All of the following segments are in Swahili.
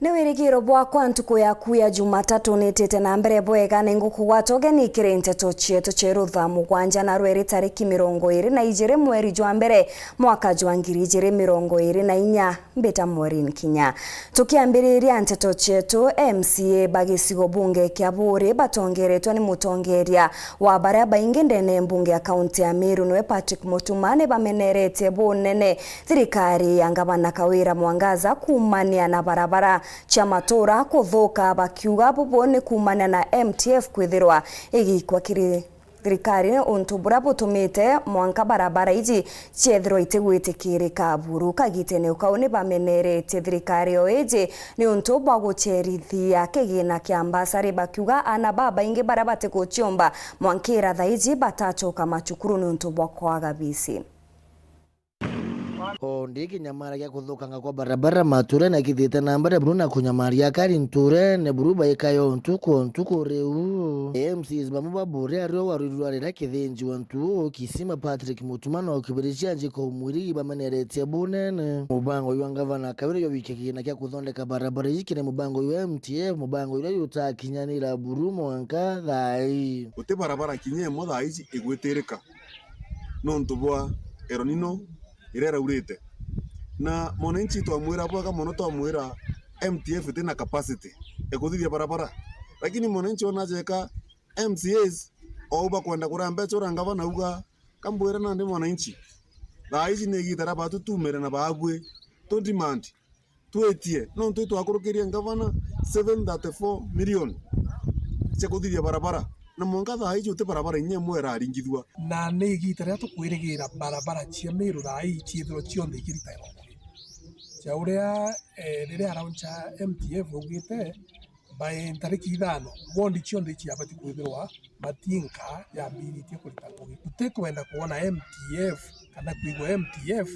Newirigiro bwakwa ntuku yaku ya Jumatatu nitete na mbere bwega ningukugwata ugeni kiri Nteto chietu cheru Thaa Mugwanja na rweri tariki 22 mweri jwa mbere mwaka jwa 2024 mbeta MAUREEN KINYA. Tukiambiriria Nteto chietu, MCA bagisigo bunge kia Buri batongeretwa ni mutongeria wa baria baingi ndene mbunge ya kaunti ya Meru nwe Patrick Mutumane bamenerete bunene thirikari ya ngavana Kawira Mwangaza kumania na barabara chama tora kuthuka bakiuga bubone kumana na MTF kwithirwa igikwa kiri thirikari untu bura butumite mwanka barabara iji ciethirwa itigwitikirika buru kagitene ukaune bamenerete thirikari oeje ni untu bwa gucherithia kigina kia ambasari bakiuga ana baba ingi bara batikuchiomba mwankira thaiji batachoka machukuru ni untu bwa kwaga bisi. Ndiki nyamaria kuthukanga kwa barabara mature na kithita nambara bruna kunyamaria kari nture ne buruba ikayo ntuko reu MCs bamuba bure ario warurira kithinji wantu kisima Patrick Mutumane okibirishia njiko mwiri bamenerete bunene mubango yangavana Kawira yo wikekina kya kuthondeka barabara yikire mubango yo MTF mubango yo yutakinyanira burumo wanka thai uti barabara kinye mo thai igwetereka no ntubwa eronino irera urete na mwananchi twamwira bwaga mono twamwira MTF tena capacity ekuthithia barabara lakini mwananchi onajeka MCAs oba kwenda kuramba chora ngavana uga kambwira na ndi mwananchi thaici negitara batu tumere na bagwe to demand twetie no ntu akurukiria ngavana 734 million chekuthithia barabara na monga thaici uti barabara inye mwera aringithwa na negitara tukwirigira barabara cia Meru thai ciithiro cionthe ikirita cia uria riria arauncha MTF ugite by tariki 5 bondi cionthe ciabati kwithirwa matinka ya mbiritie kurita ngugi tutikwenda kuona MTF kana kuigwa MTF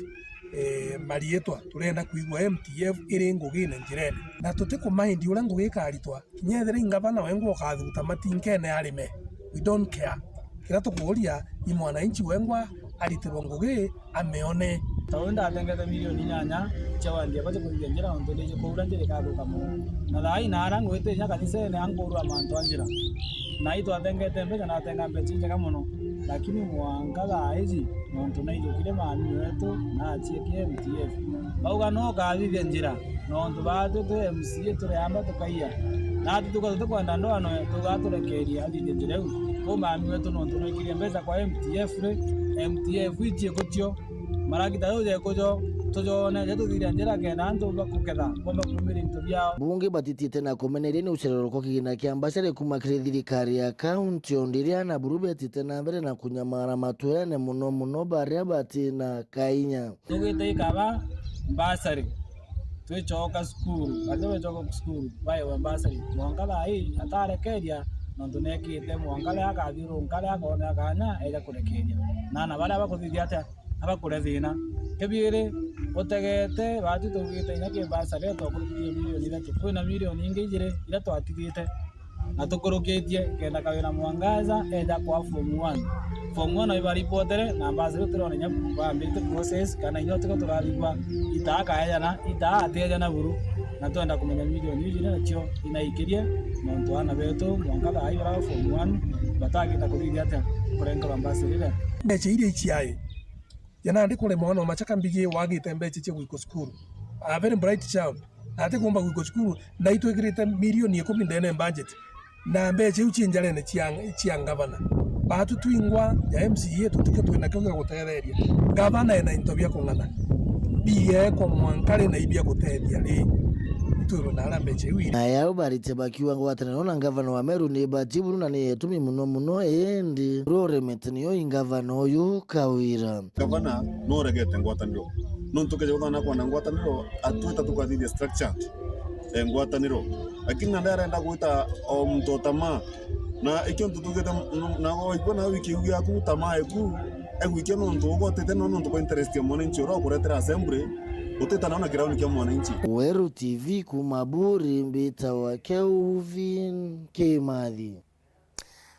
marietwa turenda kuigwa MTF iri ngugine njirene na tutikumaindi uria ngugi karitwa kinyethera ingavana wengu ukathuta matinkene arime we don't care kira tukuria ni mwananchi wengwa aritirwo ngugi ameone tawenda atengete milioni 8 chawandia baje kujenjera ontoleje kuura njire karuka mu na thai nara ngwete nya kanise ne angorwa manto anjira na ito atengete mbeja na atenga mbeja njega muno lakini mwanga thaizi nonto na ijo kile mami wetu na achie ki MTF bauga no kathithia njira nonto batu tu MCA tureyamba tukaiya na tutuka kwenda ndoano tugaturekeria athithia njira ko mami wetu nonto no kiria mbeja kwa MTF MTF ichie kutio maragita yoje kojo tujone jetu thiria njira kena ntu bakuketha bomba kumiri ntu byao bunge batitite na komeneria ni ucereroko kigina kia ambasare kumakire thirikari ya kaunti ondiria na burube tite na mbere na kunyamara matwene muno baria batina kainya tugite ikaba ambasare twechoka skuru atowe choka skuru bae ambasare mwangala hii atarekeria nonto nekite mwangala akathiro ngala akona akanya eja kurekeria na baria bakuthithia ata abakure thina kebire utegete batu tugite nyake basare to kurukia milioni 3 kwina milioni ingi ijire ira twatigite na tukurukitie kenda Kawira Mwangaza eja kwa form 1 ibari potere na basare turone nyabu mbite process kana inyote ko turalibwa itaka ejana ita atejana buru na twenda kumenya milioni ijire nacho inaikirie nonto ana beto Mwangaza ayira form 1 batagita kuthithia ata kurenga basare mbeche ile ichiaye yana ndi kule mwana machaka mbije wagite mbeche che gwiko skuru a very bright child ate kumba gwiko skuru na itwekirite milioni 10 ndene budget na mbeche uchinjarene chiangavana batu twingwa ya MCA tutike twena kanga gutetheria gavana ena intobia kongana biye kwa mwankale na ibia gutetheria ri turo na lambeche wi na yao barite bakiwa ngwatana nona ngavana wa Meru ni batiburu na ni etumi muno endi rore metniyo ingavana oyu Kawira gavana no regete ngwataniro no ntukeje gutana kwa ngwataniro atwita tukathithia structure ngwataniro lakini ndara enda gwita mtotama na ikyo ntutugete na go na wiki ugia ku tamae ku egwike no ntugotete no ntuko interest ya mwananchi ro kuretera assembly uteta naona kirauni kia mwananchi. Weru TV kumaburi mbita wa Kelvin Kimathi.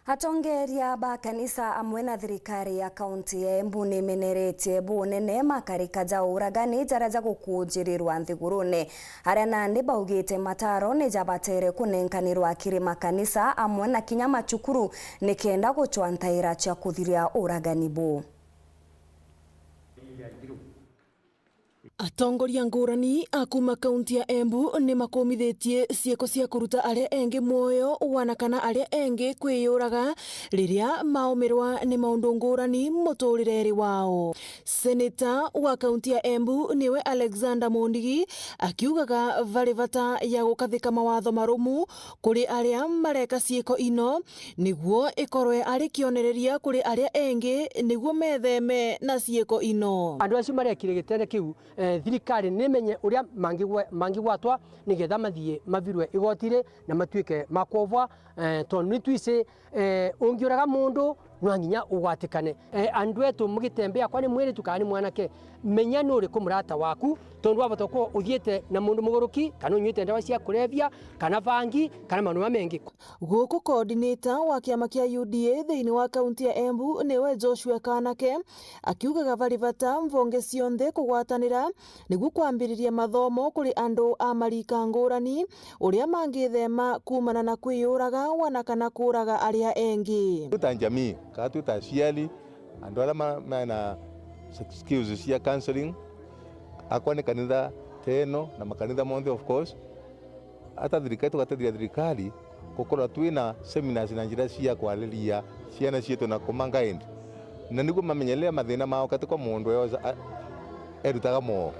Atongeria ba kanisa amwe na thirikari ya kaunti ya Embu nimeneretie bunene makarika ja uragani jaraja gukunjirirwa nthigurune aria nandi baugite mataro ni jabatere kunenkanirwa kiri makanisa amwe na kinya machukuru nikenda guchwa ntaira cia kuthiria uragani bu. Atongoria ngurani akuma kaunti ya Embu ni makomithitie cieko cia kuruta aria engi muoyo wana kana aria engi kwiyuraga riria maumirwa ni maundu ngurani muturireri wao. Seneta wa kaunti ya Embu niwe Alexander Mondigi akiugaga vari vata ya gukathika mawatho marumu kuri aria mareka cieko ino niguo ikorwe ari kionereria kuri aria engi niguo metheme na cieko ino. Andu acio marekire gitene kiu thirikari nimenye uria mangigwatwa nigetha mathie mavirwe igotire na matuike makovwa tondu nitwise ungiuraga mundu nwanginya ugwatikane andu etu mugitembea kwani mwiri tukani mwanake menya nuri kumurata waku tondu wabota ko uthiete na mundu muguruki kana unyuite ndawa cia kurevia kana vangi kana manuma mengi. Guku coordinator wa kiama kia UDA thiini wa kaunti ya Embu niwe Joshua Kanake akiugaga vari vata mvonge cionthe kugwatanira niguo kwambiriria mathomo kuri andu a marika ngurani uria mangithema kumana na kwiyuraga wana kana kuraga aria engi. Tutanjamii katuta aciari andu aria mena skills cia counseling akwane kanitha teno na makanitha monthe of course ata thirikari tugatethia thirikari gukorwa twina seminars na njira cia kwariria ciana cietu na kumanga end na niguo mamenyerea mathina mao katiko mundu yoza erutaga mo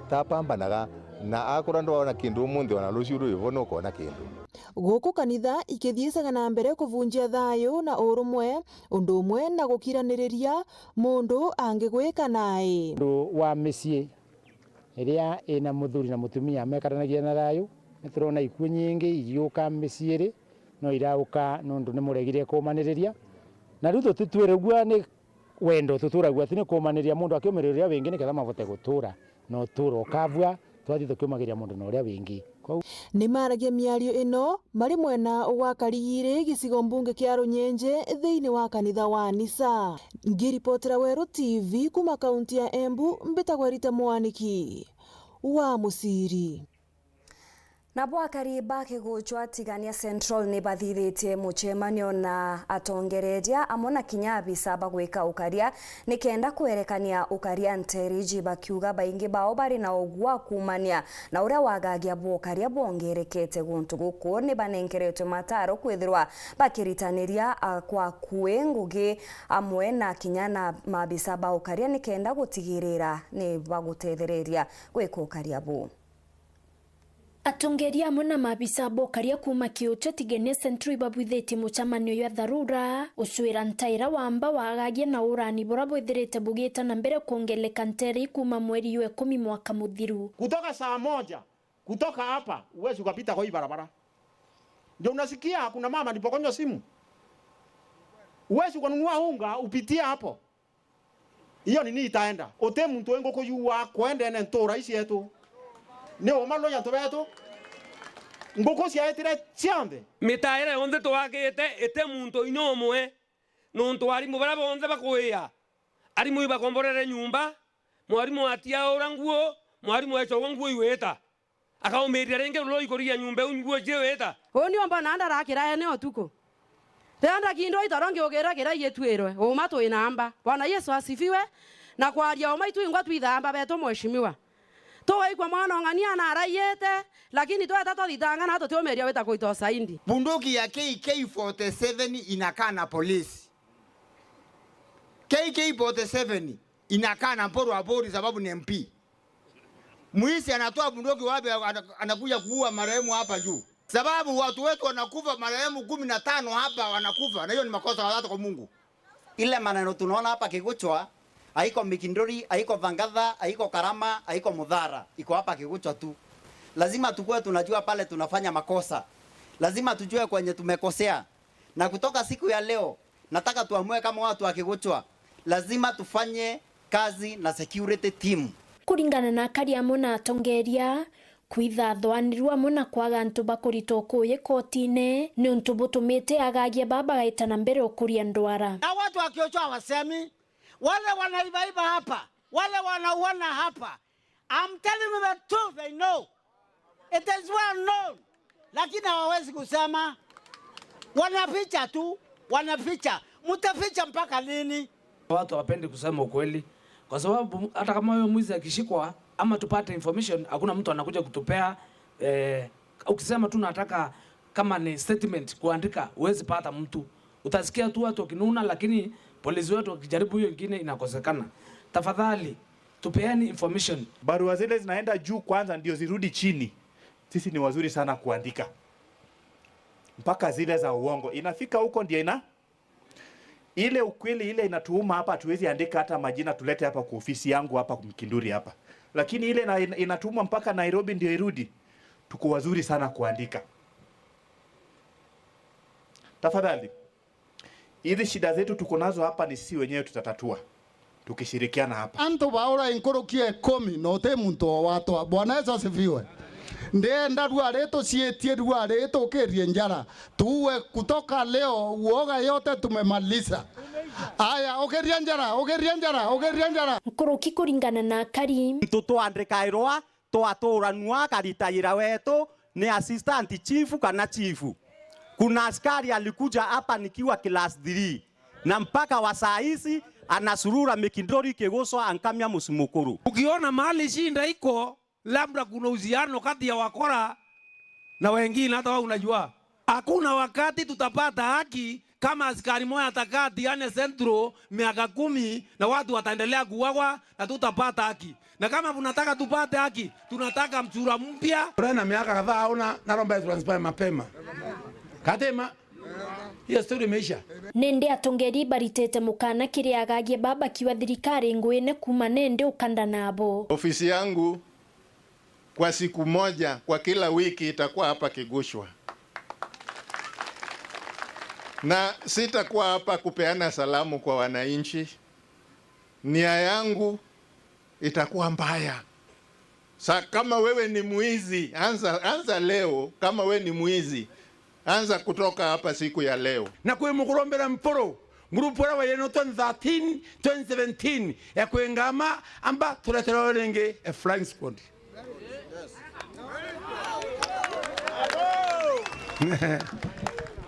tapambanaga na akora ndona kindu umuthi ona ruciu ruivo no kona kindu. Guku kanitha ikithiicaga na mbere kuvunjia thayo na urumwe undu umwe na gukiraniriria mundu angigwika nae. Ndu wa micii iria ina muthuri na mutumia mekaranagia na thayo niturona ikuo nyingi igiuka miciiri no irauka nundu ni muregire kumaniriria na riu tutwiragua ni wendo tuturagua tini kumaniriria mundu akiumiriria wingi ni ketha mavote gutura no turo kavua twathi tukiumagiria mundu na uria wingi. Ni maragia miario ino mari mwena wa Karigire gicigo mbunge kia Runyenje thiini wa kanitha wa Nisa. Ngiripotera Weru TV kuma kaunti ya Embu mbitagwa Rita Mwaniki wa Musiri. Na bwakari bake guchwa tigania Central ni bathithitie muchemanio na atongereria amona kinya bisaba gwika ukaria nikenda kwerekania ukaria nteriji bakiuga baingi bao bari na ogwa kumania na uria wagagia bwokaria bongerekete guntu guku ni banenkeretwe mataro kwithirwa bakiritaniria kwa kuengugi amwe na kinya na mabisaba ukaria nikenda gutigirira ni bagutethereria gwika ukaria bu. Atongeria muna mabisa bokaria kuma kiucho tigene Central babwitheti muchamanio ya dharura uswira ntaira wamba wagagia na urani bora bwithirete bugita na mbere kuongeleka nteri kuma mweri wa 10 mwaka muthiru. Kutoka saa moja kutoka hapa uwezi ukapita kwa hii barabara. Ndio unasikia kuna mama nipokonywa simu. Uwezi kununua unga upitia hapo. Hiyo nini itaenda? Ote mtu wengo kuyua kwenda na ntora isi yetu. Ne omalo ya tobeto ngoko cia etire ciambe mitaire onde twagite ete muntu inomwe nuntu ari mubara bonze bakuya ari muiba komborere nyumba mwari mwatia oranguo mwari mwecho nguo iweta akaomeria renge rulo ikoria nyumba unguo je weta oni omba nanda rakira ene otuko tenda kindo itaronge ogera gera yetwirwe o mato inamba bwana Yesu asifiwe na kwa aria o maitu ingwa twithamba beto mheshimiwa. Towe kwa mwana ngania na arayete lakini toa tato ditanga na to meria weta koito saindi. Bunduki ya KK47 inakaa na polisi. KK47 inakaa na mporo wa bodi sababu ni MP. Muisi anatoa bunduki wapi anakuja kuua marehemu hapa juu. Sababu watu wetu wanakufa marehemu 15 hapa wanakufa na hiyo ni makosa ya watu kwa Mungu. Ile maneno tunaona hapa Kiguchwa haiko Mikindori, haiko Vangatha, haiko Karama, haiko Mudhara. Iko hapa Kiguchwa tu. Lazima tukue tunajua pale tunafanya makosa. Lazima tujue kwenye tumekosea. Na kutoka siku ya leo, nataka tuamue kama watu wa Kiguchwa. Lazima tufanye kazi na security team. Kuringana na Kariamo na atongeria kwithathwanirwa muna kwaga antu bakurito kuye kotine ni untu butumite agagia baba gaitana mbere ukuria ndwara. Na watu wakiochoa wasemi, wale wanaibaiba hapa, wale wanauana hapa. I'm telling you the truth, they know. It is well known. Lakini hawawezi kusema. Wanaficha tu, wanaficha. Mutaficha mpaka lini? Watu wapendi kusema ukweli. Kwa sababu hata kama wewe mwizi akishikwa ama tupate information, hakuna mtu anakuja kutupea. Ukisema tu nataka kama ni statement kuandika, huwezi pata mtu. Utasikia tu watu wakinuna, lakini polisi wetu wakijaribu hiyo ingine inakosekana. Tafadhali tupeani information. Barua zile zinaenda juu kwanza ndio zirudi chini. Sisi ni wazuri sana kuandika. Mpaka zile za uongo inafika huko ndio ile ukweli ile inatuuma hapa, tuwezi andika hata majina tulete hapa kwa ofisi yangu hapa Mkinduri hapa. Lakini ile inatuuma mpaka Nairobi ndio irudi. Tuko wazuri sana kuandika. Tafadhali. Hizi shida zetu tuko nazo hapa ni sisi wenyewe tutatatua. Tukishirikiana hapa. Anto baura inkorokie 10 no te muntu watu. Bwana Yesu asifiwe. Ndenda ruareto sietie ruareto kerie njara. Tuwe kutoka leo uoga yote tumemaliza. Aya ogeria njara, ogeria njara, ogeria njara. Nkoroki kuringana na Karim. Mtoto andrekairwa toatoranua karitaira wetu ni assistant chief kana chifu. Kuna askari alikuja hapa nikiwa class 3 na mpaka wa saa hizi anasurura Mikindori Kegoswa ankamia Musumukuru. Ukiona mahali shinda iko labda kuna uhusiano kati ya wakora na wengine, hata wao unajua. Hakuna wakati tutapata haki kama askari moja atakaa Diane Central miaka 10 na watu wataendelea kuuawa na tutapata haki. Na kama tunataka tupate haki, tunataka mchura mpya. Na miaka kadhaa hauna naomba transfer mapema. Katema hiyo story imeisha. Nende atongeri baritete mukana kiria agagie baba kiwa thirikari ngwene kuma nende ukanda nabo. Ofisi yangu kwa siku moja kwa kila wiki itakuwa hapa Kigushwa. Na sitakuwa hapa kupeana salamu kwa wananchi. Nia yangu itakuwa mbaya. Kama wewe ni mwizi, anza leo. Kama wewe ni mwizi, anza kutoka hapa siku ya leo. Na kwe mukurombera mporo murupora wa yeno 2013 2017 ya kuengama amba tuletera renge a flying squad.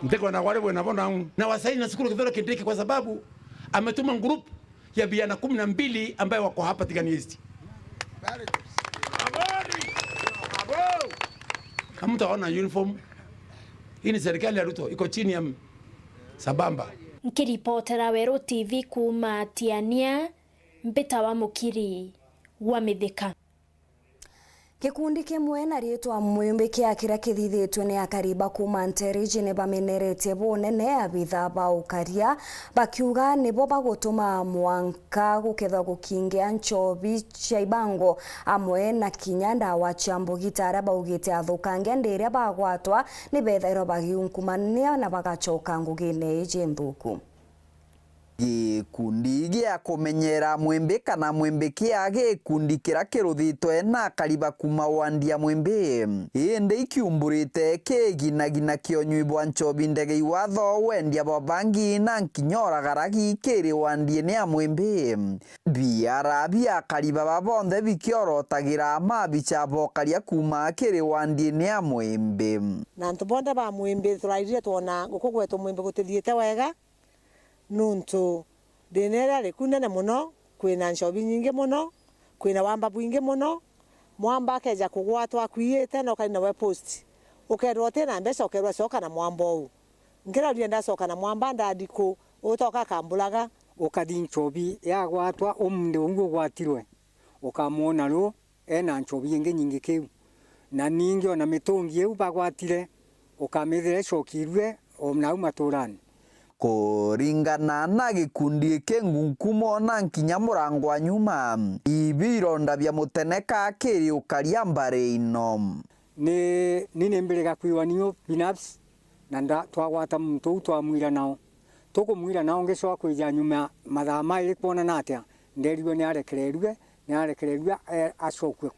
Mteko na wale wanabona na wasaini na sikuru kidhoro kindiki kwa sababu ametuma group ya vijana 12 ambao wako hapa Tiganisti. Hamtaona uniform. Hii ni serikali ya Ruto iko chini ya Sabamba. Nkiripotera Weru TV kuma Tiania Mbita wa Mukiri wa Mithika. Gikundi kimwe na rietwa mwimbe kia kira kithithitwe ni akariba kuma Nteto ne bamenerete bonene abitha ba ukaria bakiuga nibo bagutuma mwanka gukethwa gukingia nchobi cia ibango amwe na kinyanda wa chambo gitara baugite athukangia ndiria bagwatwa ni bethairo bagiunkumania na bagachoka ngugine ijenthuku. Gikundi gia kumenyera mwembe kana mwembe kia gikundi kira kiruthitwe na kariba kuma wandia mwembe inde ikiumburite keginagina kionyuibwa nchobi ndege iwatho wendia bobangi na nkinyora garagi kiri wandie ni mwembe biara bia kariba babonde bikiorotagira mabicha bokaria kuma kiri wandie ni mwembe na ntubonde ba mwembe turairire tuona gukugweto mwembe gutithiete wega nuntu denera rekunene muno kwina nchobi nyingi muno kwina wamba bwingi muno mwamba keja kugwatwa kwiyete no kaina we post ukerwo tena mbeca ukerwo soka na mwambo u ngira urienda soka na mwamba ndadiko utoka kambulaga ukadi nchobi ya gwatwa umnde ungu gwatirwe ukamwona ro ena nchobi nyingi nyingi kiu na ningi ona mitungi eu bagwatire ukamithire cokirwe omnau maturani kuringana na gikundi kengunkumo na nkinya murango wa nyuma ibironda bya muteneka kiri ukaria mbare ino ni mbere kwiwanio pinaps na nda twagwata muntu twamwira nao tukumwira nao ngecoa kwija nyuma mathama iri kuona natia nderiwe ni arekererwe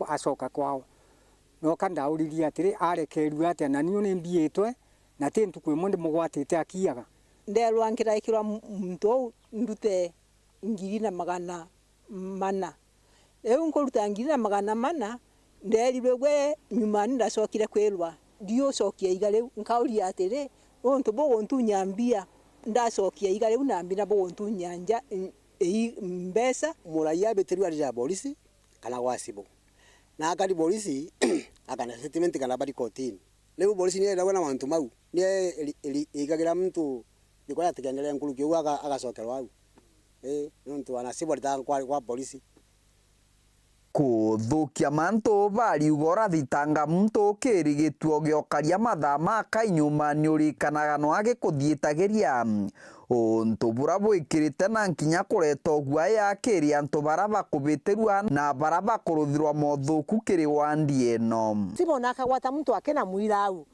acoka kwao no kandauriria atiri arekerua atia na niyo nimbiitwe na tintu kwi mundu mugwatite akiaga nderwa ngiraikirwa muntu ndute 2,400 eu nkuruta 2,400 nderirwe gwe nyuma ndacokire kwirwa dio cokia igare nkauria atiri onto bogo ntunya mbia ndacokia igare una mbina bogo ntunya nja mbesa muraia beteru ari polisi kana wasibo na akari polisi akana statement kana bari kotini leo polisi ni ndawana mantu mau ni igagira mtu bikoya tekendelea nkuru kiu agacokerwa au nontu anasibo kwa polisi kuthukia mantu bari ugora thitanga muntu kiri gituo giokaria mathaa ma kainyuma ni urikanaga no age kuthietageria untu bura bwikirite na nkinya kureta ogua yakiri antu baraba kubitirwa na baraba kuruthirwa mothuku kiri wandi eno sibona akagwata muntu akena muira au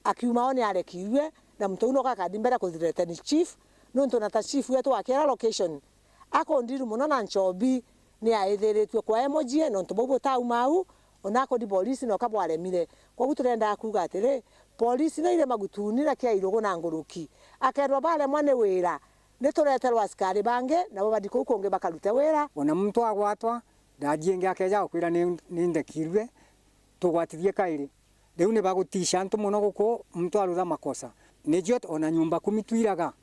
akiuma one arekiwe na muntu uno kakadimbera kuthirete ni chief nontu na ta chief wetu akera location akondiru muno na nchobi ni aithiritwe kwa emoji no ntobobo taumau onako di polisi no kabwaremire kwa guturenda akuga atire polisi na ile magutuni na kia irogo na nguruki akerwa bale mwane wira nitureterwa askari bange nabo badiko konge bakarute wira ona muntu agwatwa ndajienge akeja kwira ni ndekirwe tugwatirie kairi riu ni bagutisha ntu muno guko muntu arutha makosa nijio ona nyumba 10 twiraga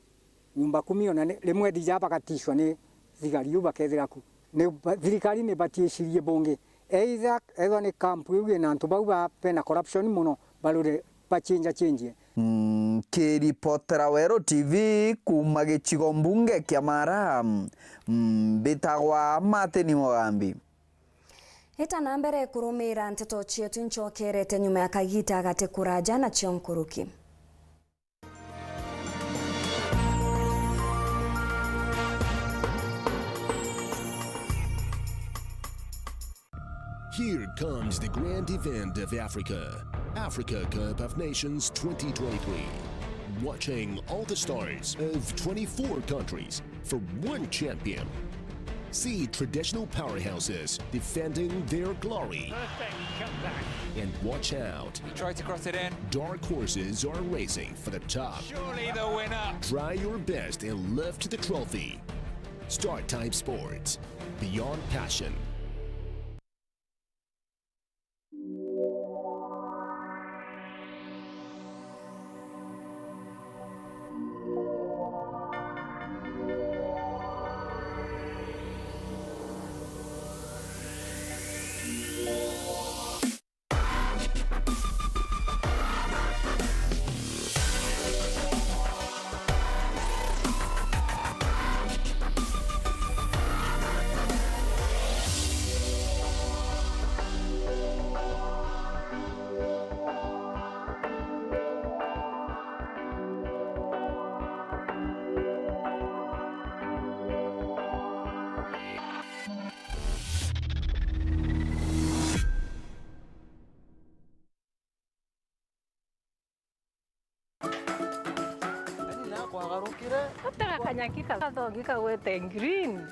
nyumba 10 ona rimwe dija bakatishwa ni thigari ubakethira ku ne thirikari ne batiecirie bonge either ni camp yuge na ntu bauba pena corruption muno balure change kiripotera Weru TV kuma gicigo mbunge kia Mara bitagwa Mateni Mogambi Hita na mbere kurumira Nteto chietu nchokerete nyuma ya kagita agate kuraja na chionkuruki. Here comes the grand event of Africa, Africa Cup of Nations 2023. Watching all the stars of 24 countries for one champion. See traditional powerhouses defending their glory. Perfect comeback. And watch out. He tried to cross it in. Dark horses are racing for the top. Surely the winner. Try your best and lift the trophy. Start Time Sports. Beyond passion. Hata kanyakika katogika wete green.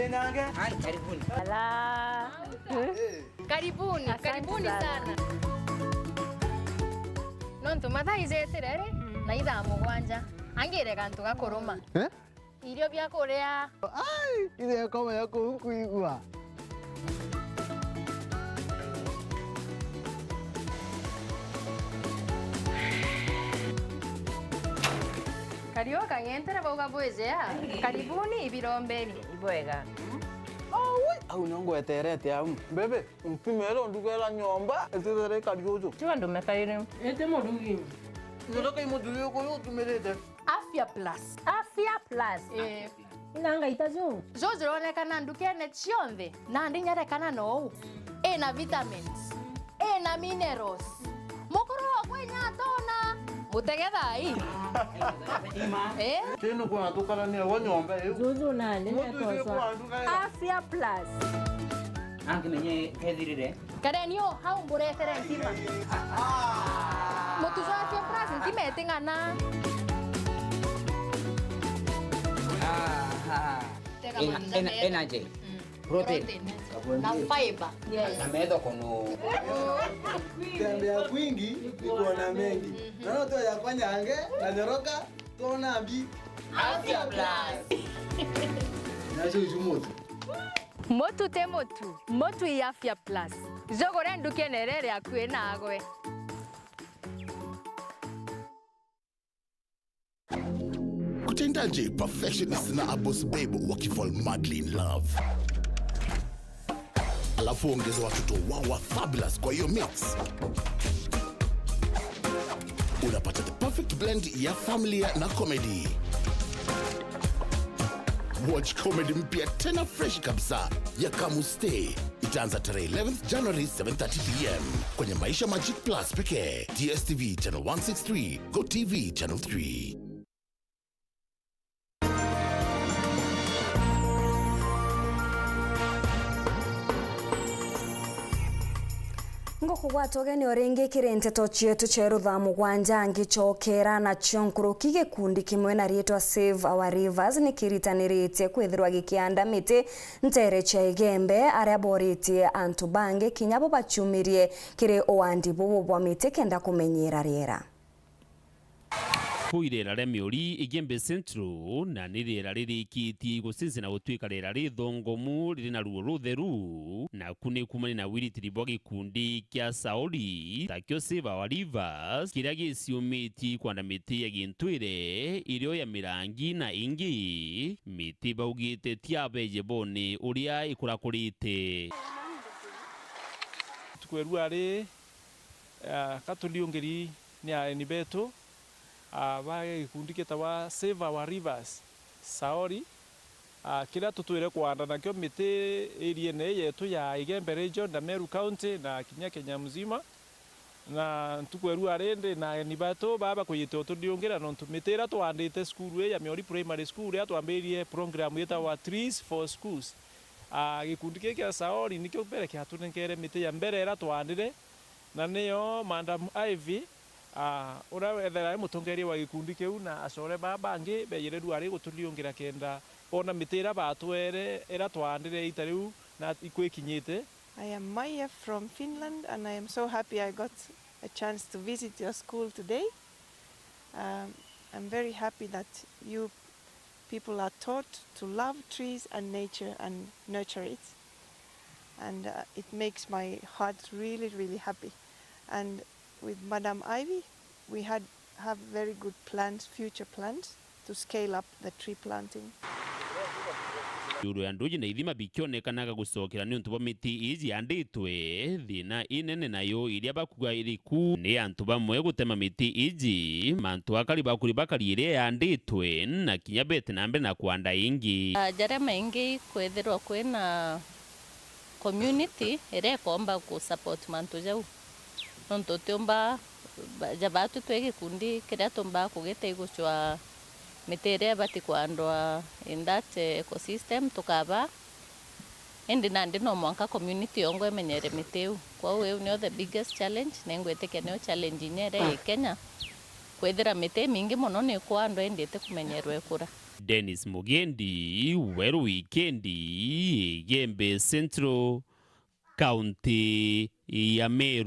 Nange. Karibuni. Ala. Karibuni sana. Nontu mathaizetere na ithaa Mugwanja. Angire kantu gakuruma. Irio bia kuria. Ile kama yako kuigua. Kario kanyentere bauga bwezea. Karibuni ibirombeni. Ibwega. Au nongo eterete au. Bebe, mpimelo ndugela nyomba, etere kariozo. Chwa ndo mekaire. Ete modugi. Ndoka imodugi ko tumelete. Afya Plus. Afya Plus. Inanga itazo. Zozo onekana ndukene chionde. Na ndinyarekana no. Ena vitamins. Ena minerals. Mokoro kwenya tona. Mutegeda hii. Teno kwa tukala ni wanyomba hiyo. Zuzu nani netosa. Afya Plus. Anki nenye kedhirire. Karenio hau mburetere ntima. Mutuzo Afya Plus ntima etingana. Energy. Protein. Na fiber. Yes. Na medo kono. Tembea kwingi ikuona mengi. Naona tu yafanya ange na nyoroka tuona ambi. Afya Plus. Nacho ijumutu. Motu te motu. Motu i Afya Plus. Jogore nduke nerere akue nagwe. Kutendaje perfectionist na Abos Babe wakifall madly in love. Alafu ongeza watoto wawa fabulous kwa hiyo mix. Unapata the perfect blend ya familia na comedy. Watch comedy mpya tena fresh kabisa ya Kamu Stay. Itaanza tarehe 11th January 7:30 PM kwenye Maisha Magic Plus pekee. DSTV channel 163, Go TV channel 3. Ngokugwata ogeni oringi Nteto chietu cheru Thaa Mugwanja ngichokera na chonkuru gikundi kimwe na rietwa Save Our Rivers nikiritanirite kwithirwa gikianda miti ntere cha igembe aria boritie antu bange kinyabo bachumirie kiri oandi bubu bwa miti kenda kumenyera riera. Kuirera rĩa mĩũri igembe central na nĩ rĩera rĩrĩkĩtie gũcenjana gũtuĩka rĩera rĩthongomu rĩrĩ na ruo rũtheru na kune kumani na ũgitĩri bwa gĩkundi kĩa Saori takĩo Save Our Rivers kĩrĩa gĩciũmĩtie kwanda mĩtĩ ya gĩntwĩre ĩrĩa ya mĩrangi na ingĩ mĩtĩ baugĩte tiabeje bone ũrĩa ĩkũrakũrĩte tukwerua rĩ katuliongeri ni areni betu bae gikundi gitawa Save Our Rivers Saori kila tutwire kwanda nakio miti iriene yetu ya Igembe region na Meru County na kinya Kenya mzima na tukwerua rende na ni bato baba kuyito tuliongera no tumitira twandite skuru ya Miori Primary School ya twambirie program yetawa Trees for Schools gikundi kia Saori nikio mbere kia tunengere miti ya mbere era twandire na niyo Madam Ivy ora wethera mutongeri wa gikundi kiu na acore babangi beyire duari gutuliongera kenda ona mitira batwere era twandire itariu na ikwekinyite. I am Maya from Finland and I am so happy I got a chance to visit your school today. I'm very happy that you people are taught to love trees and nature and nurture it. And it makes my heart really, really happy. And with Madam Ivy, we have very good plans, future plans, to scale up the tree planting. Yuru ya nduji na ithima bikionekanaga gucokera ni untu bwa miti izi yanditwe thina inene nayo iria bakuga iriku ni antu bamwe gutema miti izi mantu akari bakuri bakari iria yanditwe na kinya bete na mbere na kwanda ingi jare maingi kwethirwa kwina community ere komba ku support mantu jau nonto tiomba jabatu twege kundi kiria tomba kugete guchwa mitere bati kwandwa in that ecosystem tukaba endi nandi no mwanka community ongo emenyere miteu kwa we ni the biggest challenge nengwete kenyo challenge nyere Kenya kwethira mite mingi muno ni kwandwa endete kumenyerwe kura. Dennis Mugendi, Weru Wikendi, Igembe Central, County ya Meru.